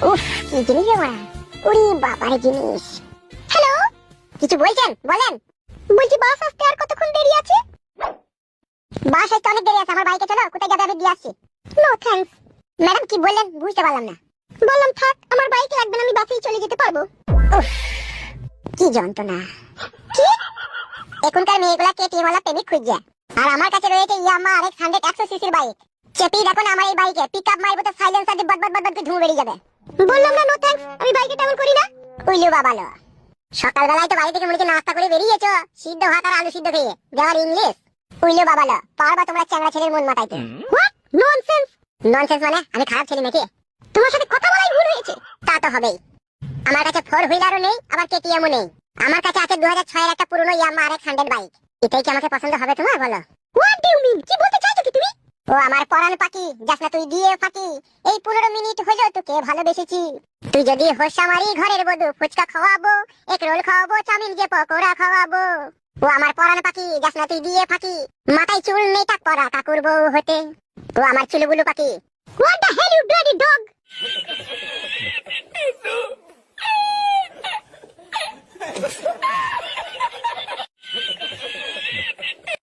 উফ, কি জিনিস রে মারা, ওরে বাবারে জিনিস। হ্যালো, কিছু বলছেন? বলেন। বলছি বাস আসতে আর কতক্ষণ দেরি আছে? বাস আসতে অনেক দেরি আছে, আমার বাইকে চলো, কোথায় যাবে আমি দিয়ে আসছি। No thanks. ম্যাডাম কি বললেন বুঝতে পারলাম না। বললাম থাক, আমার বাইক লাগবে না, আমি বাসেই চলে যেতে পারবো। উফ, কি যন্ত্রণা। কি এখনকার মেয়েগুলা কেটিএম ওয়ালা প্রেমিক খুঁজছে, আর আমার কাছে রয়েছে ইয়ামাহা RX 100 100 সিসির বাইক। চেপি দেখো না আমার এই বাইকে, পিকআপ মারবো তো সাইলেন্সার দিয়ে বট বট বট করে ধুঁ বেরিয়ে যাবে। বললাম না নো থ্যাঙ্কস, আমি বাইকে তেমন করি না। উইলু বাবালো, সকালবেলায় তো বাড়ি থেকে মুড়িকে নাস্তা করে বেরিয়েছো, সিদ্ধ ভাত আর আলু সিদ্ধ খেয়ে। যাওয়ার ইংলিশ উইলু বাবালো, পারবা তোমরা চ্যাংড়া ছেলের মন মাতাইতে? What nonsense? ননসেন্স মানে আমি খারাপ ছেলে নাকি? তোমার সাথে কথা বলাই ভুল হয়েছে। তা তো হবেই, আমার কাছে 4 হুইলারও নেই, আবার কেটিএমও নেই। আমার কাছে আছে 2006 এর একটা পুরনো ইয়ামাহা RX 100 বাইক। এটাই কি আমাকে পছন্দ হবে তোমার, বলো? What do you mean? কি বলতে চাইছো কি তুমি? ও আমার পরাণ পাখি, যাস না তুই দিয়ে ফাঁকি। এই 15 মিনিট হলো তোকে ভালোবেসেছি। তুই যদি হোস আমারই ঘরের বধূ, ফুচকা খাওয়াবো, এক রোল খাওয়াবো, চাউমিন দিয়ে পকোড়া খাওয়াবো। ও আমার পরাণ পাখি, যাস না তুই দিয়ে ফাঁকি। মাথায় চুল নেই টাক পরা কাকুর বউ হতে। ও আমার চুলবুলু পাখি। What the hell you bloody dog?